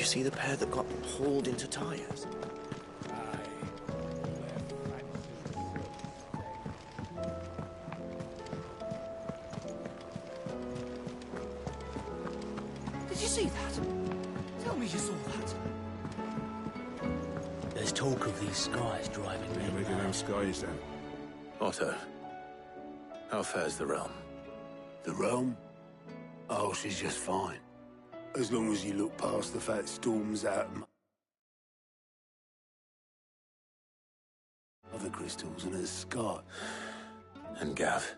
see the pair that got hauled into Tyres? Did you see that? Tell me you saw that. There's talk of these skies driving me. Maybe them skies then. Otto, how fares the realm? The realm? Oh, she's just fine. As long as you look past the fat storms out other crystals and the sky. And Gav?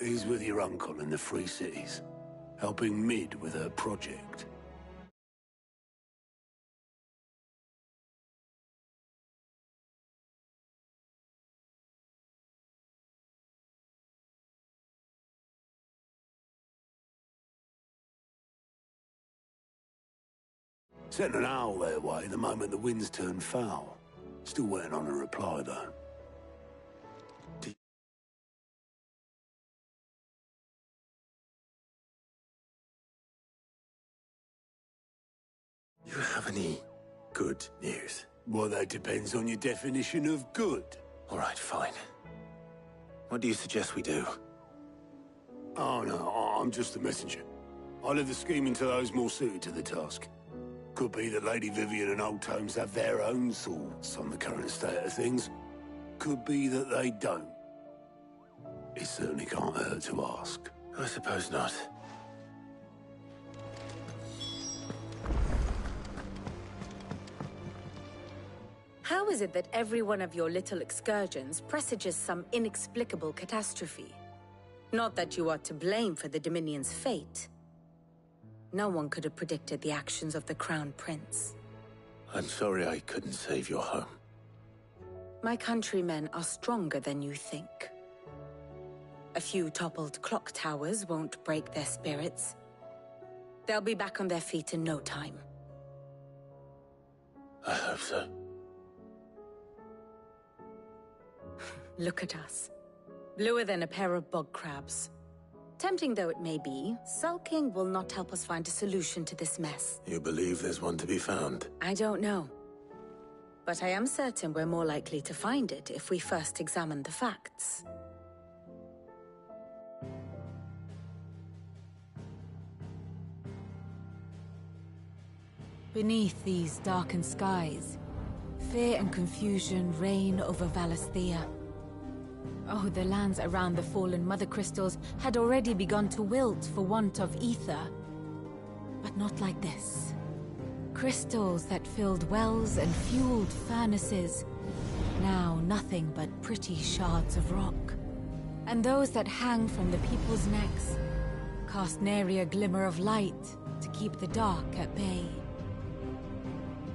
He's with your uncle in the Free Cities, helping Mid with her project. Sent an owl their way the moment the winds turned foul. Still waiting on a reply, though. Do you have any good news? Well, that depends on your definition of good. All right, fine. What do you suggest we do? Oh, no, I'm just the messenger. I leave the scheming to those more suited to the task. Could be that Lady Vivian and Old Tomes have their own thoughts on the current state of things. Could be that they don't. It certainly can't hurt to ask. I suppose not. How is it that every one of your little excursions presages some inexplicable catastrophe? Not that you are to blame for the Dominion's fate. No one could have predicted the actions of the Crown Prince. I'm sorry I couldn't save your home. My countrymen are stronger than you think. A few toppled clock towers won't break their spirits. They'll be back on their feet in no time. I hope so. Look at us. Bluer than a pair of bog crabs. Tempting though it may be, sulking will not help us find a solution to this mess. You believe there's one to be found? I don't know. But I am certain we're more likely to find it if we first examine the facts. Beneath these darkened skies, fear and confusion reign over Valisthea. Oh, the lands around the fallen Mother Crystals had already begun to wilt for want of ether. But not like this. Crystals that filled wells and fueled furnaces. Now nothing but pretty shards of rock. And those that hang from the people's necks cast nary a glimmer of light to keep the dark at bay.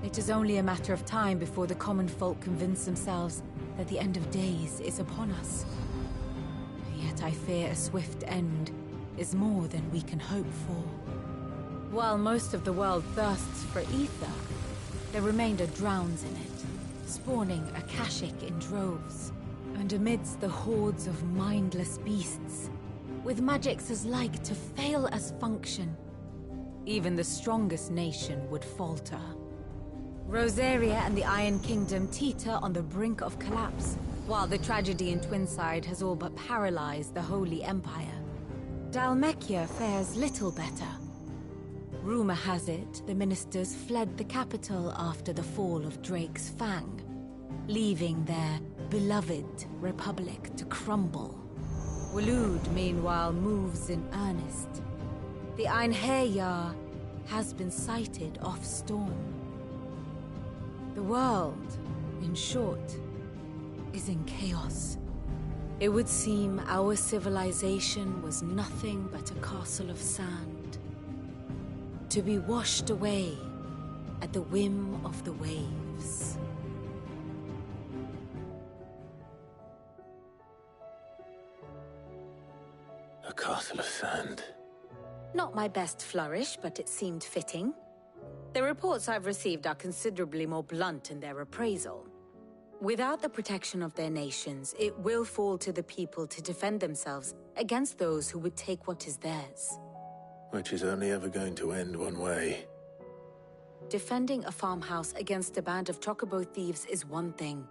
It is only a matter of time before the common folk convince themselves that the end of days is upon us. Yet I fear a swift end is more than we can hope for. While most of the world thirsts for ether, the remainder drowns in it, spawning Akashic in droves. And amidst the hordes of mindless beasts, with magics as like to fail as function, even the strongest nation would falter. Rosaria and the Iron Kingdom teeter on the brink of collapse, while the tragedy in Twinside has all but paralyzed the Holy Empire. Dhalmekia fares little better. Rumor has it the ministers fled the capital after the fall of Drake's Fang, leaving their beloved republic to crumble. Waloed, meanwhile, moves in earnest. The Einherjar has been sighted off Storm. The world, in short, is in chaos. It would seem our civilization was nothing but a castle of sand, to be washed away at the whim of the waves. A castle of sand. Not my best flourish, but it seemed fitting. The reports I've received are considerably more blunt in their appraisal. Without the protection of their nations, it will fall to the people to defend themselves against those who would take what is theirs. Which is only ever going to end one way. Defending a farmhouse against a band of chocobo thieves is one thing,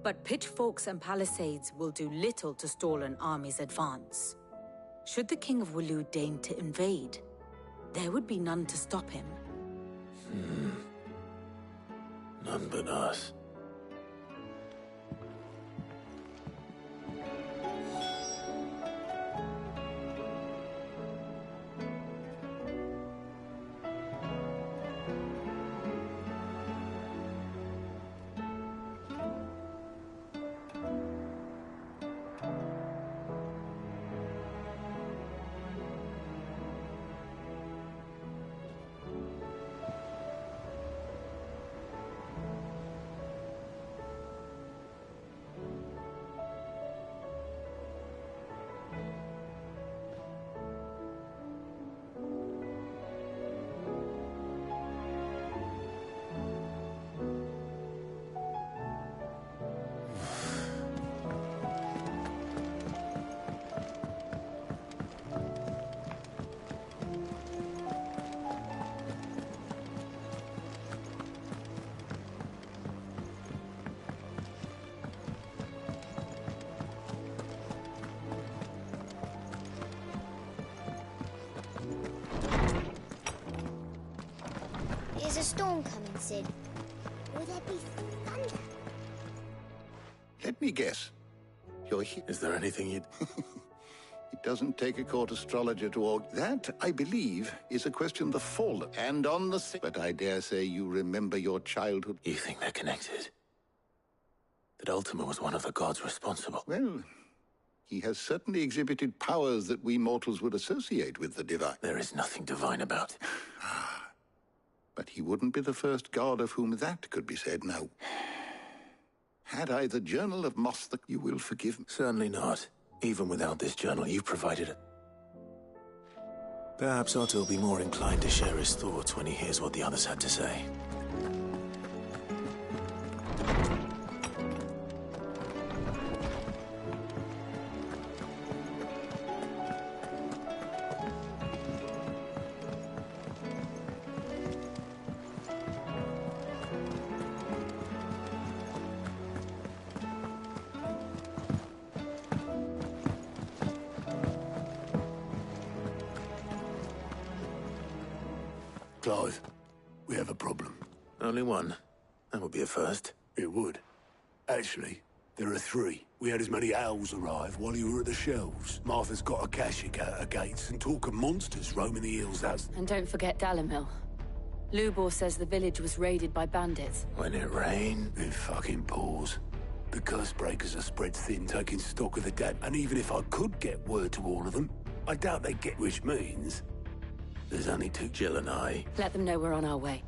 but pitchforks and palisades will do little to stall an army's advance. Should the King of Waloed deign to invade, there would be none to stop him. None but us. Is a storm coming, Sid? Will there be thunder? Let me guess. You're here. Is there anything you'd... It doesn't take a court astrologer to org. That, I believe, is a question the Fallen. And on the... But I dare say you remember your childhood. You think they're connected? That Ultima was one of the gods responsible? Well, he has certainly exhibited powers that we mortals would associate with the divine. There is nothing divine about it. But he wouldn't be the first god of whom that could be said now. Had I the Journal of Mosthok, you will forgive me. Certainly not. Even without this journal, you provided it. Perhaps Otto will be more inclined to share his thoughts when he hears what the others had to say. Clive, we have a problem. Only one. That would be a first. It would. Actually, there are three. We had as many owls arrive while you were at the shelves. Martha's got a Kashik out her gates and talk of monsters roaming the hills as... And don't forget Dalimil. Lubor says the village was raided by bandits. When it rained... It fucking pours. The curse breakers are spread thin, taking stock of the dead. And even if I could get word to all of them, I doubt they get, which means... There's only two. Jill and I. Let them know we're on our way.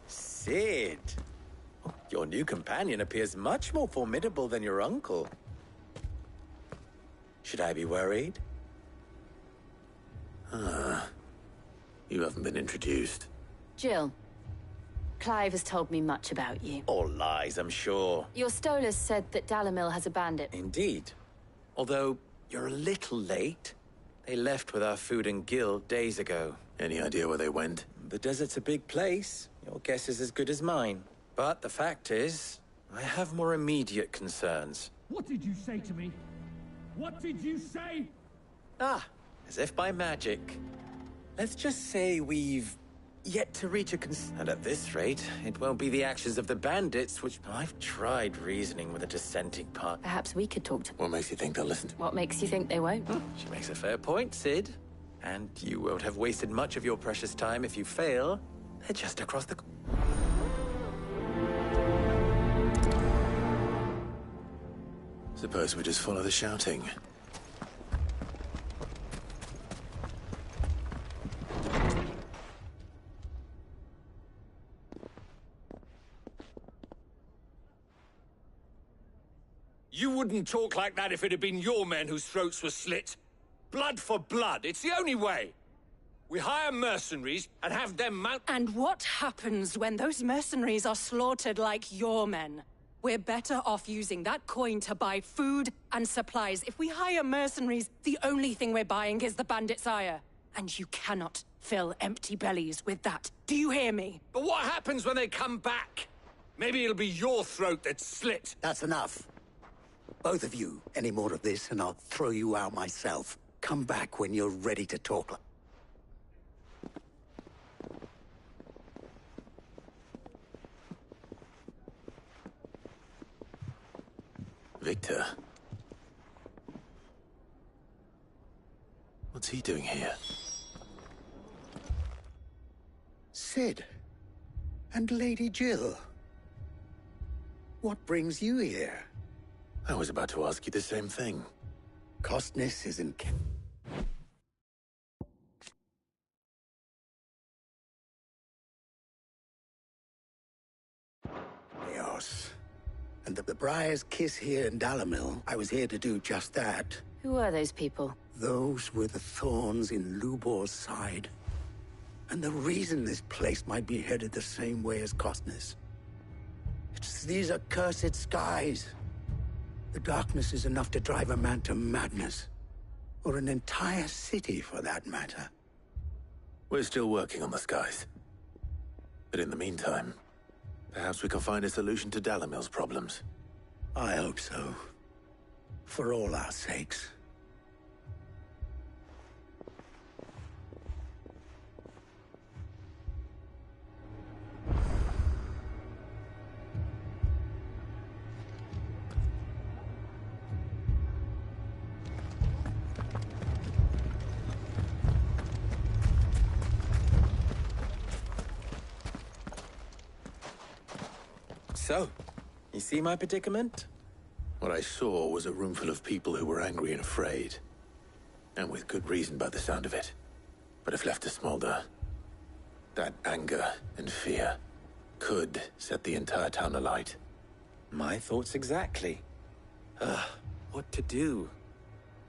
Sid! Your new companion appears much more formidable than your uncle. Should I be worried? You haven't been introduced. Jill, Clive has told me much about you. All lies, I'm sure. Your Stolas said that Dalimil has a bandit. Indeed. Although, you're a little late. They left with our food and guild days ago. Any idea where they went? The desert's a big place. Your guess is as good as mine. But the fact is, I have more immediate concerns. What did you say to me? What did you say? Ah, as if by magic. Let's just say we've yet to reach a and at this rate, it won't be the actions of the bandits, which I've tried reasoning with a dissenting part. Perhaps we could talk to them. What makes you think they'll listen to? What makes you think they won't? She makes a fair point, Sid. And you won't have wasted much of your precious time if you fail. They're just across the... Suppose we just follow the shouting. You wouldn't talk like that if it had been your men whose throats were slit. Blood for blood, it's the only way. We hire mercenaries and have them mount— And what happens when those mercenaries are slaughtered like your men? We're better off using that coin to buy food and supplies. If we hire mercenaries, the only thing we're buying is the bandits' ire. And you cannot fill empty bellies with that. Do you hear me? But what happens when they come back? Maybe it'll be your throat that's slit. That's enough. Both of you, any more of this and I'll throw you out myself. Come back when you're ready to talk. Victor. What's he doing here? Cid. And Lady Jill. What brings you here? I was about to ask you the same thing. Costness isn't... Chaos. And the Briar's Kiss here in Dalamil, I was here to do just that. Who are those people? Those were the thorns in Lubor's side. And the reason this place might be headed the same way as Costness. It's these accursed skies. The darkness is enough to drive a man to madness. Or an entire city, for that matter. We're still working on the skies. But in the meantime, perhaps we can find a solution to Dalamil's problems. I hope so. For all our sakes. So, you see my predicament? What I saw was a room full of people who were angry and afraid. And with good reason by the sound of it. But if left to smolder, that anger and fear could set the entire town alight. My thoughts exactly. What to do?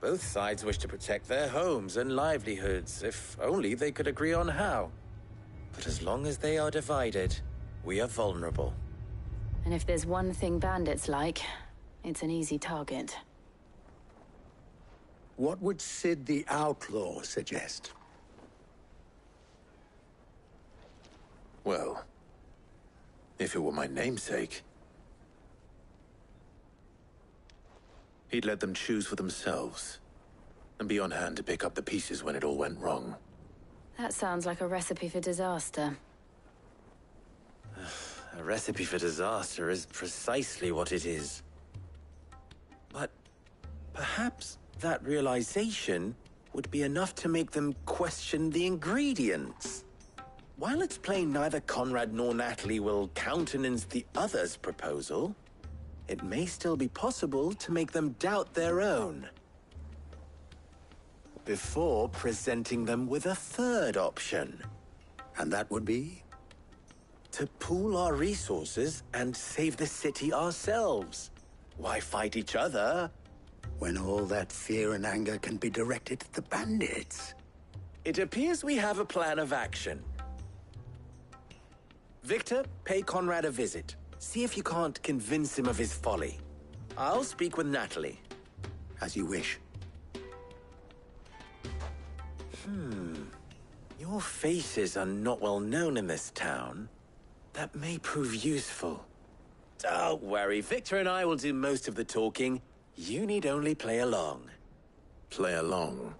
Both sides wish to protect their homes and livelihoods, if only they could agree on how. But as long as they are divided, we are vulnerable. And if there's one thing bandits like, it's an easy target. What would Cid the Outlaw suggest? Well, if it were my namesake, he'd let them choose for themselves, and be on hand to pick up the pieces when it all went wrong. That sounds like a recipe for disaster. A recipe for disaster is precisely what it is. But perhaps that realization would be enough to make them question the ingredients. While it's plain neither Conrad nor Natalie will countenance the other's proposal, it may still be possible to make them doubt their own. Before presenting them with a third option. And that would be? To pool our resources and save the city ourselves. Why fight each other? When all that fear and anger can be directed at the bandits. It appears we have a plan of action. Victor, pay Conrad a visit. See if you can't convince him of his folly. I'll speak with Natalie. As you wish. Your faces are not well known in this town. That may prove useful. Don't worry, Victor and I will do most of the talking. You need only play along. Play along?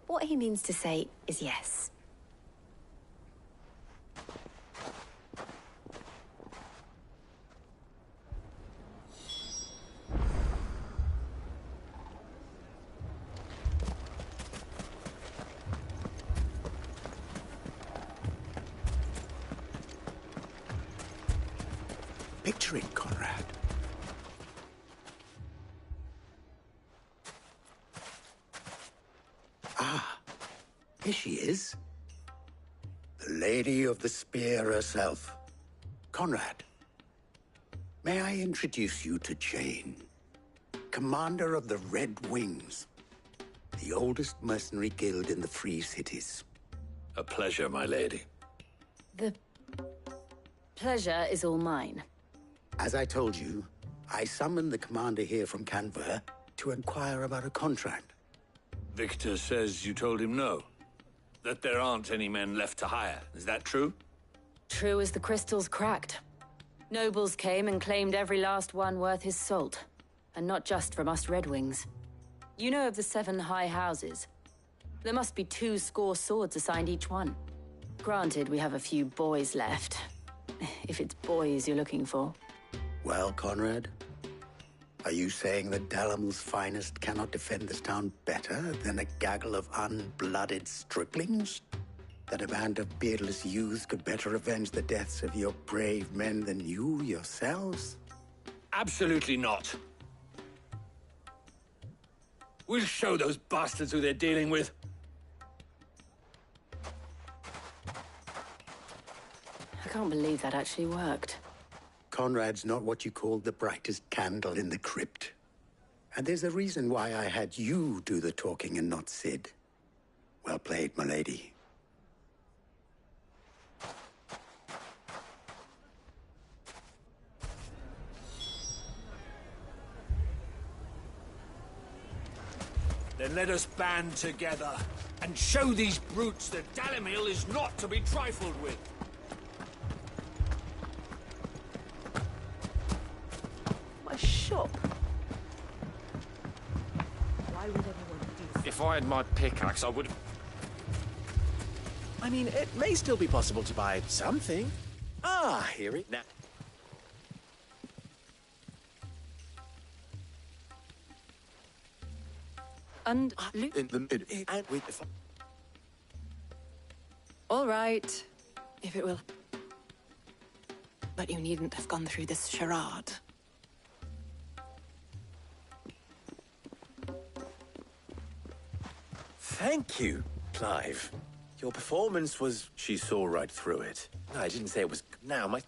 What he means to say is yes. Picture it, Conrad. Here she is. The Lady of the Spear herself. Conrad, may I introduce you to Jane, commander of the Red Wings, the oldest mercenary guild in the Free Cities. A pleasure, my lady. The pleasure is all mine. As I told you, I summoned the commander here from Canver to inquire about a contract. Victor says you told him no. That there aren't any men left to hire. Is that true? True as the crystals cracked. Nobles came and claimed every last one worth his salt. And not just from us Red Wings. You know of the 7 high houses. There must be 2 swords assigned each one. Granted, we have a few boys left. If it's boys you're looking for. Well, Conrad, are you saying that Dalamil's finest cannot defend this town better than a gaggle of unblooded striplings? That a band of beardless youths could better avenge the deaths of your brave men than you yourselves? Absolutely not. We'll show those bastards who they're dealing with. I can't believe that actually worked. Conrad's not what you call the brightest candle in the crypt. And there's a reason why I had you do the talking and not Sid. Well played, my lady. Then let us band together and show these brutes that Dalamil is not to be trifled with. My shop. Why would anyone do this? If I had my pickaxe, I would... I mean, it may still be possible to buy something. Ah, here it now. And In the mid and with the... all right, if it will. But you needn't have gone through this charade. Thank you, Clive. Your performance was... She saw right through it. No, I didn't say it was... Now, my...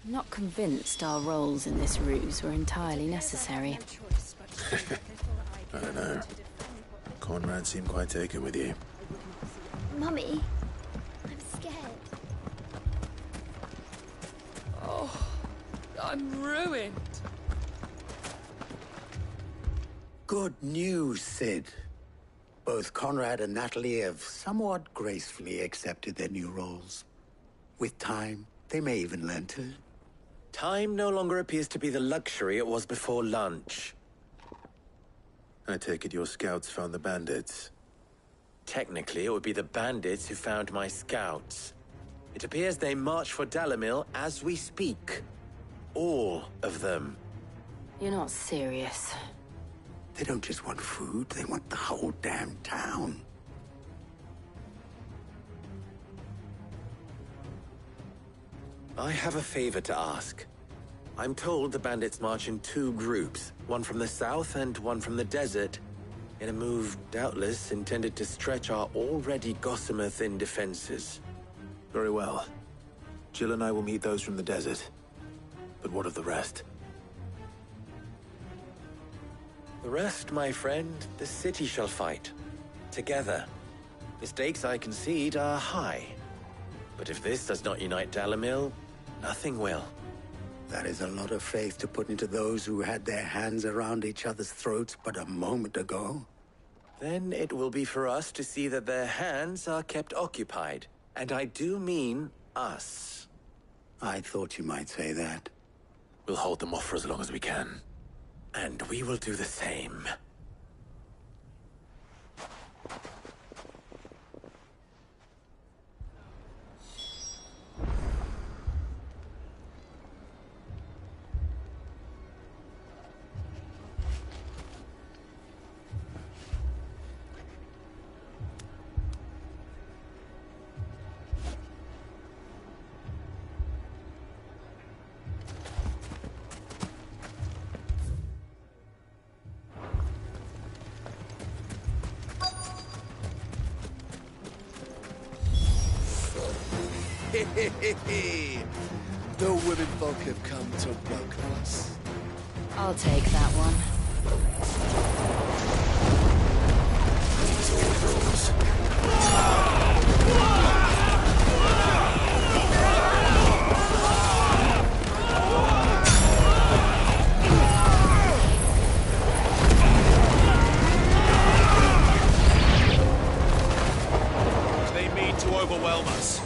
I'm not convinced our roles in this ruse were entirely necessary. I don't know. Conrad seemed quite taken with you. Mummy, I'm scared. Oh, I'm ruined. Good news, Sid. Both Conrad and Natalie have somewhat gracefully accepted their new roles. With time, they may even learn to. Time no longer appears to be the luxury it was before lunch. I take it your scouts found the bandits. Technically, it would be the bandits who found my scouts. It appears they march for Dalamil as we speak. All of them. You're not serious. They don't just want food, they want the whole damn town. I have a favor to ask. I'm told the bandits march in 2 groups, one from the south and one from the desert, in a move doubtless intended to stretch our already gossamer-thin defenses. Very well. Jill and I will meet those from the desert. But what of the rest? The rest, my friend, the city shall fight. Together. The stakes, I concede, are high. But if this does not unite Dalamil, nothing will. That is a lot of faith to put into those who had their hands around each other's throats but a moment ago. Then it will be for us to see that their hands are kept occupied. And I do mean us. I thought you might say that. We'll hold them off for as long as we can. And we will do the same. The women folk have come to welcome us. I'll take that one. It's all yours. They mean to overwhelm us.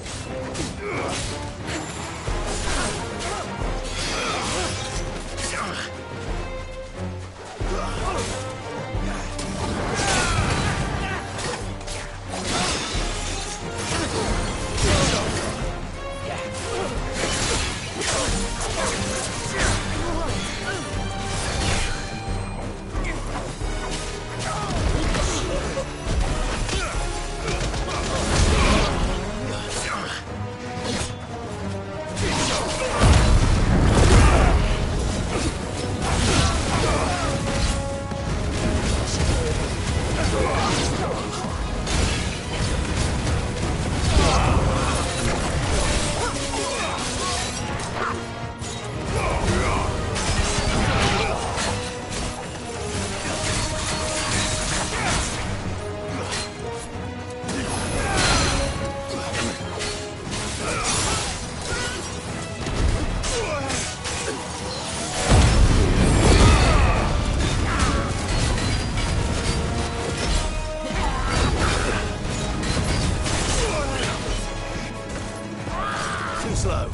Slow.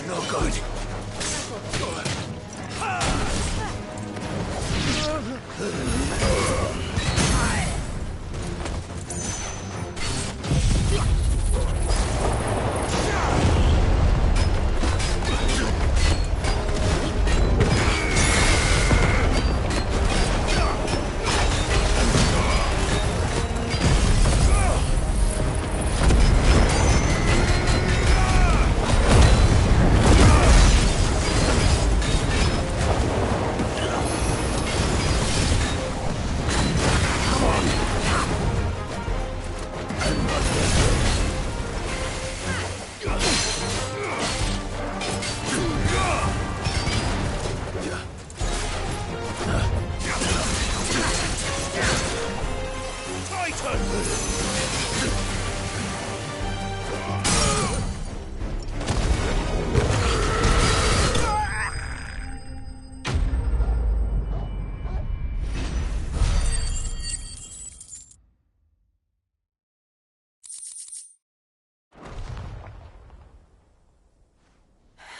No good.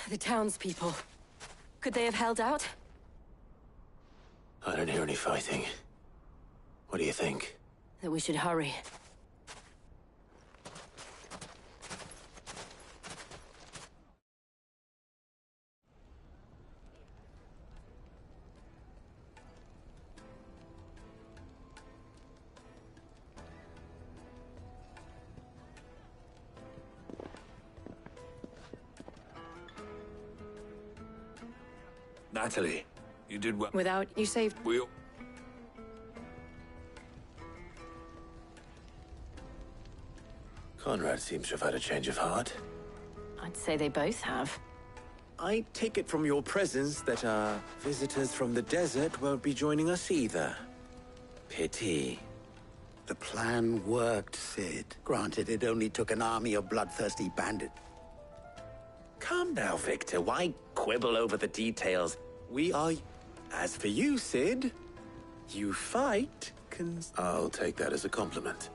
The townspeople. Could they have held out? I don't hear any fighting. What do you think? That we should hurry. Natalie, you did well. Without you saved... We... Conrad seems to have had a change of heart. I'd say they both have. I take it from your presence that our visitors from the desert won't be joining us either. Pity. The plan worked, Cid. Granted, it only took an army of bloodthirsty bandits. Calm now, Victor. Why quibble over the details? We are... As for you, Cid, you fight I'll take that as a compliment.